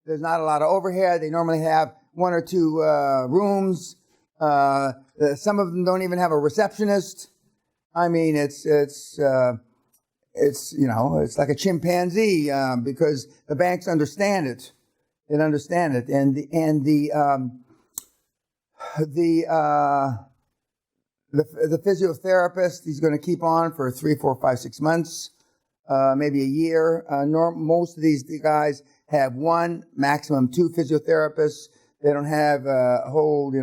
There's not a lot of overhead. They normally have one or two rooms. Some of them don't even have a receptionist. I mean, it's like a chimpanzee because the banks understand it. They understand it, and the physiotherapist, he's going to keep on for 3, 4, 5, 6 months, maybe a year. Most of these guys have 1, maximum 2 physiotherapists. They don't have a whole,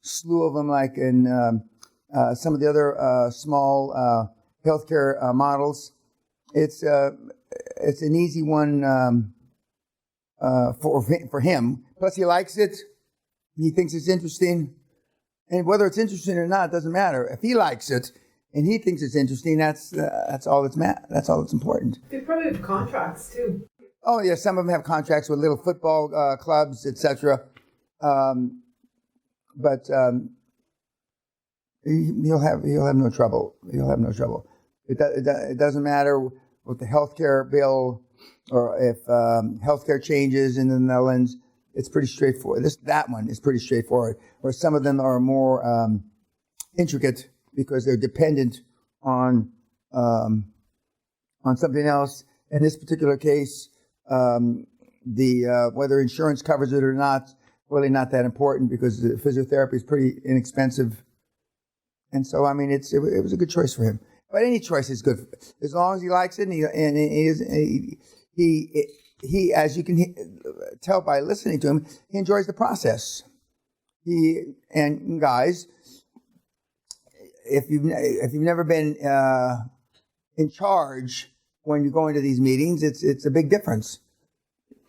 slew of them like in some of the other small healthcare models. It's an easy one for him. Plus, he likes it. He thinks it's interesting. And whether it's interesting or not doesn't matter. If he likes it and he thinks it's interesting, that's all that's all that's important. They probably have contracts too. Oh yeah, some of them have contracts with little football clubs, etc. But he'll have no trouble. He'll have no trouble. It doesn't matter with the healthcare bill or if healthcare changes in the Netherlands. It's pretty straightforward. That one is pretty straightforward. Where some of them are more intricate because they're dependent on something else. In this particular case, whether insurance covers it or not, really not that important because the physiotherapy is pretty inexpensive. And so, I mean, it was a good choice for him. But any choice is good as long as he likes it, and he, as you can tell by listening to him, he enjoys the process. And guys, if you've never been in charge when you go into these meetings, it's a big difference.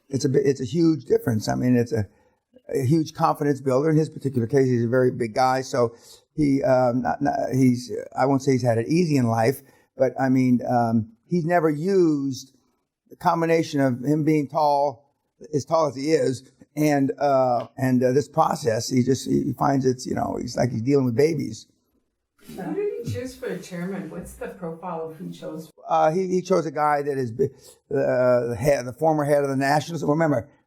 It's a huge difference. I mean, it's a huge confidence builder. In his particular case, he's a very big guy, so I won't say he's had it easy in life, but I mean, he's never used the combination of him being as tall as he is, and this process. He finds it's he's like he's dealing with babies. Who did he choose for a chairman? What's the profile of who chose? He chose a guy that is the former head of the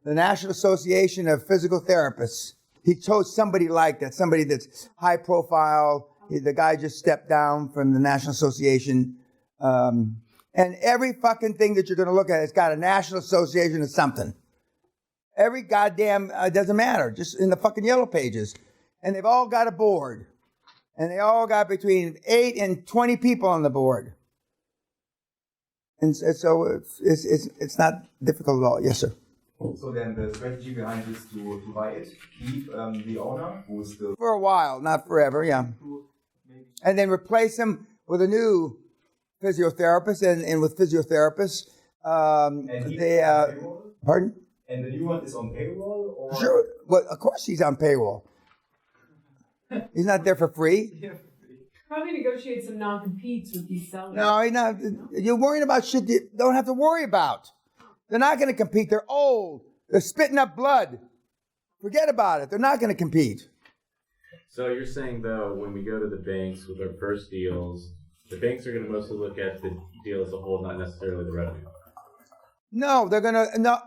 the National Association of Physical Therapists. He chose somebody like that, somebody that's high profile. The guy just stepped down from the National Association. And every fucking thing that you're going to look at, it's got a National Association of something. Every goddamn, doesn't matter, just in the fucking yellow pages. And they've all got a board. And they all got between 8 and 20 people on the board. And so it's not difficult at all. Yes, sir. So then the strategy behind this to buy it, keep the owner who is still... For a while, not forever, yeah. And then replace him with a new physiotherapist, and with physiotherapists, pardon? And the new one is on payroll? Or? Sure, well, of course he's on payroll. He's not there for free. Yeah. Probably negotiate some non-competes with these sellers. No, he's not. You're worrying about shit you don't have to worry about. They're not going to compete. They're old. They're spitting up blood. Forget about it. They're not going to compete. So you're saying, though, when we go to the banks with our first deals, the banks are going to mostly look at the deal as a whole, not necessarily the revenue. No, they're going to... No.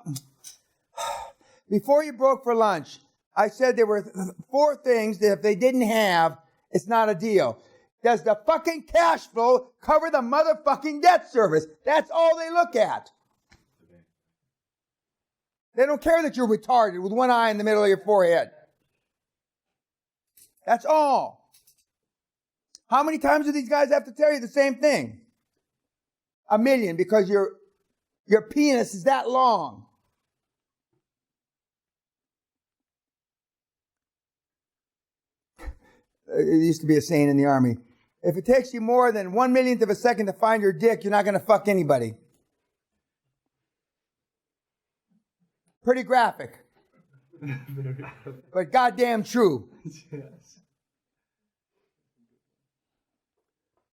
Before you broke for lunch, I said there were 4 things that if they didn't have, it's not a deal. Does the fucking cash flow cover the motherfucking debt service? That's all they look at. They don't care that you're retarded with one eye in the middle of your forehead. That's all. How many times do these guys have to tell you the same thing? 1 million, because your penis is that long. It used to be a saying in the Army. If it takes you more than 1/1,000,000th of a second to find your dick, you're not going to fuck anybody. Pretty graphic. But goddamn true.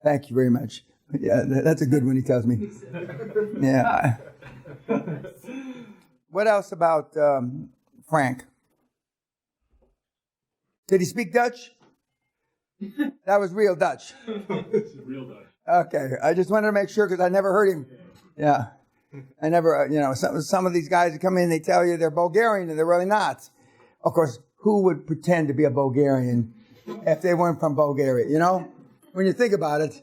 Thank you very much. Yeah, that's a good one, he tells me. Yeah. What else about Frank? Did he speak Dutch? That was real Dutch. Real Dutch. Okay, I just wanted to make sure because I never heard him. Yeah. I never, some of these guys that come in, they tell you they're Bulgarian and they're really not. Of course, who would pretend to be a Bulgarian if they weren't from Bulgaria, When you think about it,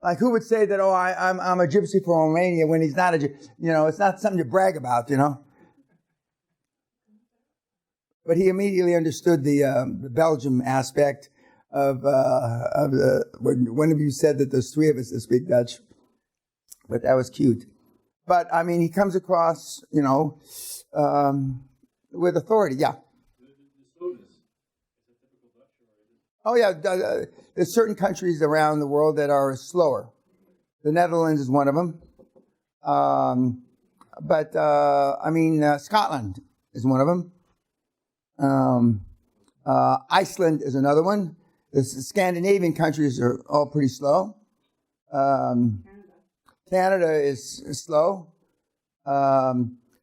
like who would say that, I'm a gypsy from Romania when he's not it's not something to brag about, But he immediately understood the Belgium aspect of one of you said that there's three of us that speak Dutch, but that was cute. But I mean, he comes across, with authority. Yeah. Oh yeah. There's certain countries around the world that are slower. The Netherlands is one of them. Scotland is one of them. Iceland is another one. The Scandinavian countries are all pretty slow. Canada is slow.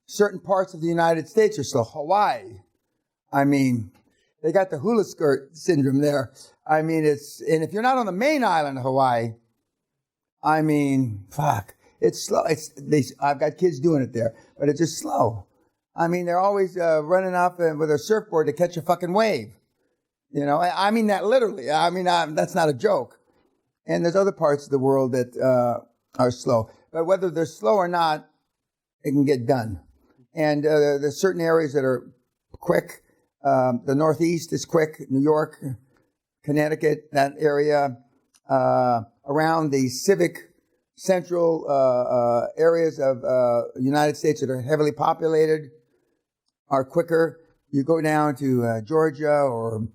Certain parts of the United States are slow. Hawaii, they got the hula skirt syndrome there. And if you're not on the main island of Hawaii, it's slow. I've got kids doing it there, but it's just slow. They're always running off with a surfboard to catch a fucking wave. I mean that literally. That's not a joke. And there's other parts of the world that are slow. But whether they're slow or not, it can get done. And there's certain areas that are quick. The Northeast is quick. New York, Connecticut, that area. Around the civic central areas of the United States that are heavily populated are quicker. You go down to Georgia or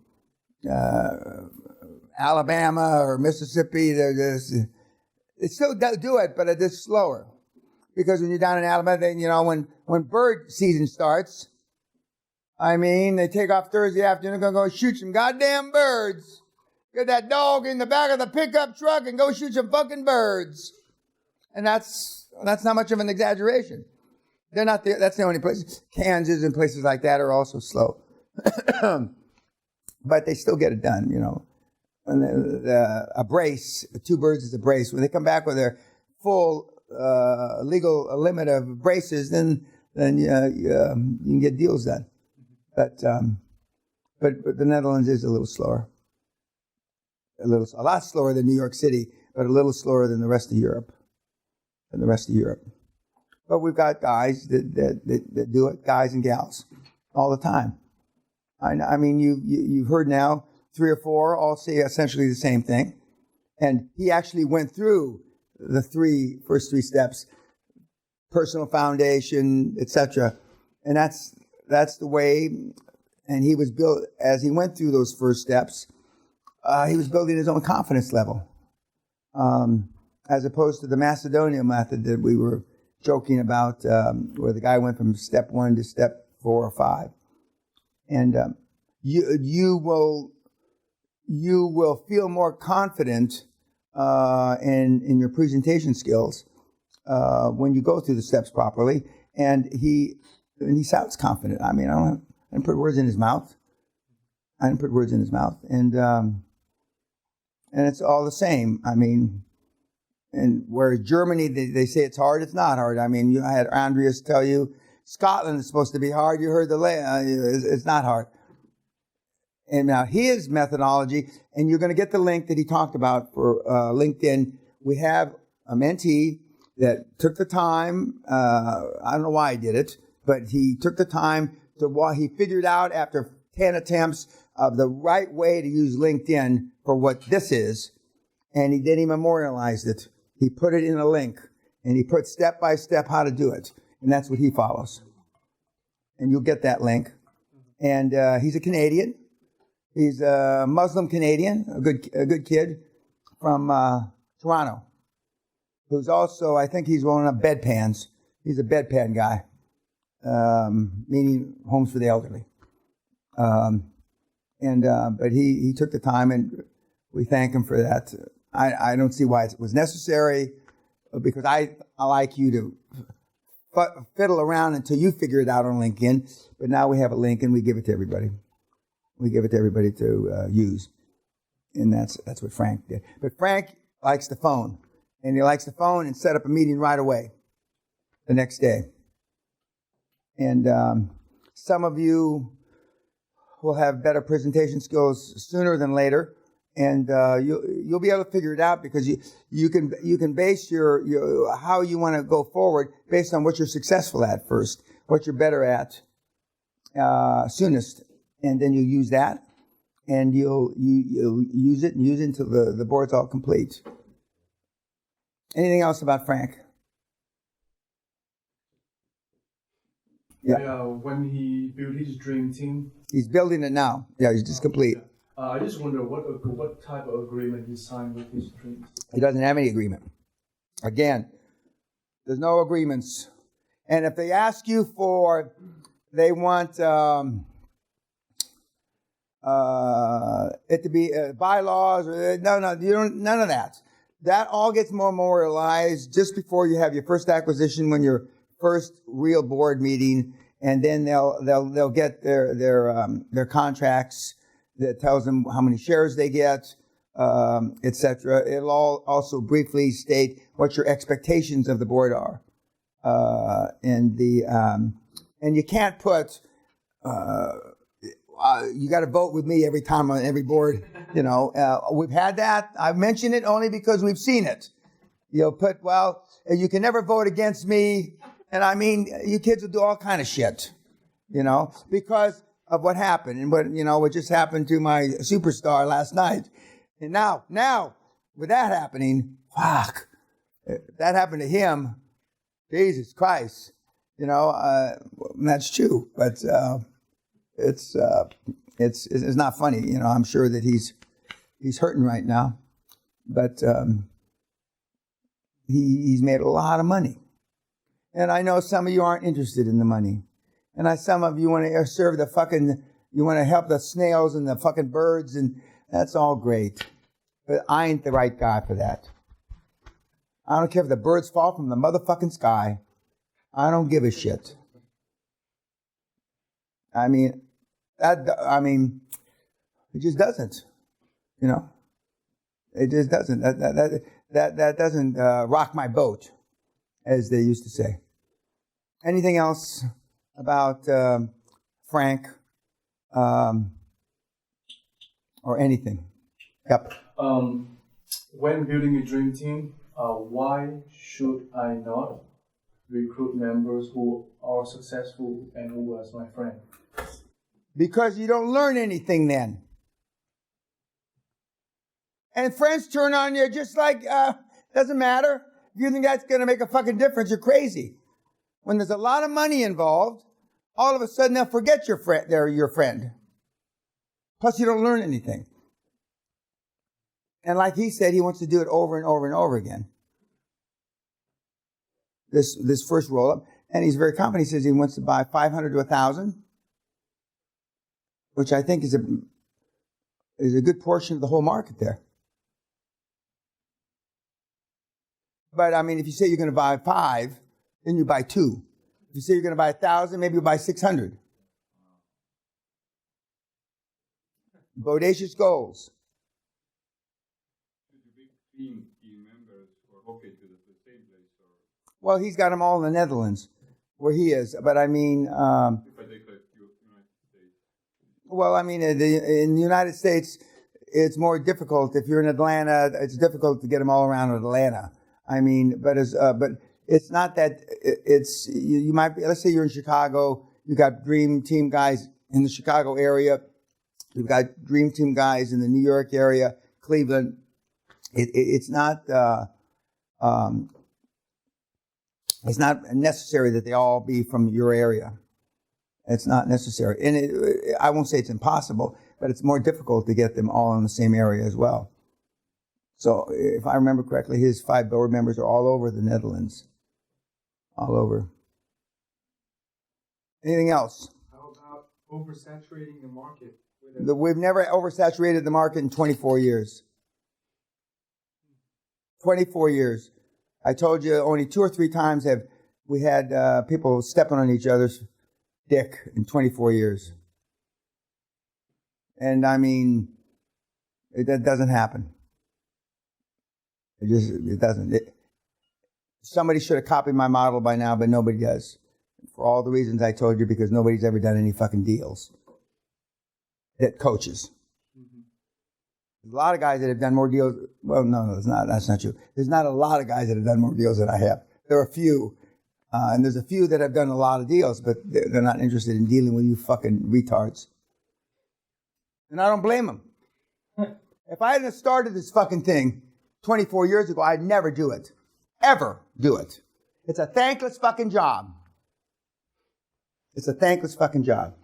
Alabama or Mississippi, they still do it, but it is slower. Because when you're down in Alabama, then, when bird season starts, they take off Thursday afternoon, going to go shoot some goddamn birds. Get that dog in the back of the pickup truck and go shoot some fucking birds. And that's not much of an exaggeration. They're not there. That's the only place. Kansas and places like that are also slow. But they still get it done, And a brace, 2 birds is a brace. When they come back with their full legal limit of braces, then you can get deals done. But the Netherlands is a little slower. A lot slower than New York City, but a little slower than the rest of Europe. But we've got guys that do it, guys and gals, all the time. You've heard now 3 or 4 all say essentially the same thing. And he actually went through the first three steps, personal foundation, etc. And that's the way. And he was built, as he went through those first steps, he was building his own confidence level. As opposed to the Macedonian method that we were joking about, where the guy went from step 1 to step 4 or 5. And you will feel more confident in your presentation skills when you go through the steps properly. And he sounds confident. I didn't put words in his mouth. And it's all the same. And where Germany, they say it's hard, it's not hard. You had Andreas tell you, Scotland is supposed to be hard. You heard it's not hard. And now his methodology, and you're going to get the link that he talked about for LinkedIn. We have a mentee that took the time. I don't know why he did it, but he took the time he figured out after 10 attempts of the right way to use LinkedIn for what this is. And he memorialized it. He put it in a link, and he put step by step how to do it. And that's what he follows. And you'll get that link. And he's a Canadian. He's a Muslim Canadian, a good kid from Toronto, who's also, I think he's rolling up bedpans. He's a bedpan guy, meaning homes for the elderly. But he took the time, and we thank him for that. I don't see why it was necessary, because I like you to fiddle around until you figure it out on LinkedIn. But now we have a link, and we give it to everybody. We give it to everybody to use. And that's what Frank did. But Frank likes the phone. And he likes the phone and set up a meeting right away. the next day. And some of you will have better presentation skills sooner than later, and you'll be able to figure it out because you can base your how you want to go forward based on what you're successful at first, what you're better at soonest, and then you use that, and you'll use it until the board's all complete. Anything else about Frank? Yeah. When he built his dream team, He's building it now. Yeah, he's just complete. I just wonder what type of agreement he signed with his dream team. He doesn't have any agreement. Again, there's no agreements. And if they ask you they want it to be bylaws, no, you don't. None of that. That all gets more memorialized just before you have your first acquisition, when your first real board meeting, and then they'll get their contracts that tells them how many shares they get, etc. It'll all also briefly state what your expectations of the board are, and you can't put you got to vote with me every time on every board. We've had that. I've mentioned it only because we've seen it. You'll put, you can never vote against me. And I mean, you kids will do all kind of shit, because of what happened and what just happened to my superstar last night. And now, with that happening, fuck, that happened to him. Jesus Christ, that's true, but it's not funny. I'm sure that he's hurting right now, but he's made a lot of money. And I know some of you aren't interested in the money. And some of you want to serve you want to help the snails and the fucking birds, and that's all great. But I ain't the right guy for that. I don't care if the birds fall from the motherfucking sky. I don't give a shit. It just doesn't. It just doesn't. That doesn't rock my boat, as they used to say. Anything else about Frank or anything? Yep. When building a dream team, why should I not recruit members who are successful and who was my friend? Because you don't learn anything then. And friends turn on you just like, doesn't matter. If you think that's going to make a fucking difference, you're crazy. When there's a lot of money involved, all of a sudden they'll forget your friend. They're your friend. Plus, you don't learn anything. And like he said, he wants to do it over and over and over again. This first roll up, and he's very confident. He says he wants to buy 500 to 1,000, which I think is a good portion of the whole market there. But I mean, if you say you're going to buy 5, then you buy 2. If you say you're going to buy 1,000, maybe you buy 600. Bodacious goals. Team members were okay to the same place, or Well, he's got them all in the Netherlands, where he is. But I mean, if I take like United States? well, I mean, in the United States, it's more difficult. If you're in Atlanta, it's difficult to get them all around Atlanta. I mean, but it's not that it's you might be. Let's say you're in Chicago. You got dream team guys in the Chicago area. You've got dream team guys in the New York area, Cleveland. It's not necessary that they all be from your area. It's not necessary. And I won't say it's impossible, but it's more difficult to get them all in the same area as well. So if I remember correctly, his 5 board members are all over the Netherlands. All over. Anything else? How about oversaturating the market? We've never oversaturated the market in 24 years. 24 years. I told you only 2 or 3 times have we had people stepping on each other's dick in 24 years. And I mean, that doesn't happen. It doesn't. Somebody should have copied my model by now, but nobody does. For all the reasons I told you, because nobody's ever done any fucking deals that coaches. There's a lot of guys that have done more deals. Well, no, it's not. That's not true. There's not a lot of guys that have done more deals than I have. There are a few. And there's a few that have done a lot of deals, but they're not interested in dealing with you fucking retards. And I don't blame them. If I hadn't started this fucking thing 24 years ago, I'd never do it. Ever do it. It's a thankless fucking job. It's a thankless fucking job.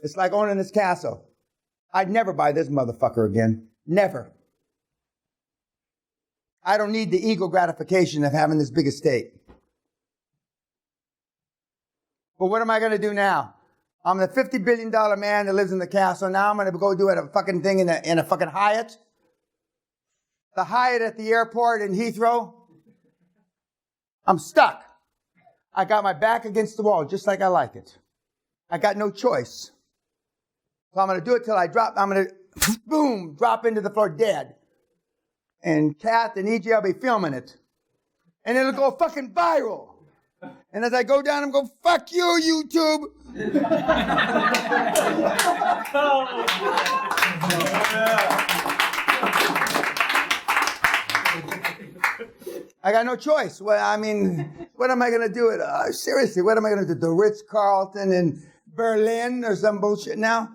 It's like owning this castle. I'd never buy this motherfucker again. Never. I don't need the ego gratification of having this big estate. But what am I going to do now? I'm the $50 billion man that lives in the castle. Now I'm going to go do a fucking thing in a fucking Hyatt. The Hyatt at the airport in Heathrow. I'm stuck. I got my back against the wall just like I like it. I got no choice. So I'm going to do it till I drop. I'm going to, boom, drop into the floor dead. And Kath and EJ will be filming it. And it'll go fucking viral. And as I go down, I'm going, fuck you, YouTube. I got no choice. Well, I mean, what am I going to do? Seriously, what am I going to do? The Ritz-Carlton in Berlin or some bullshit now?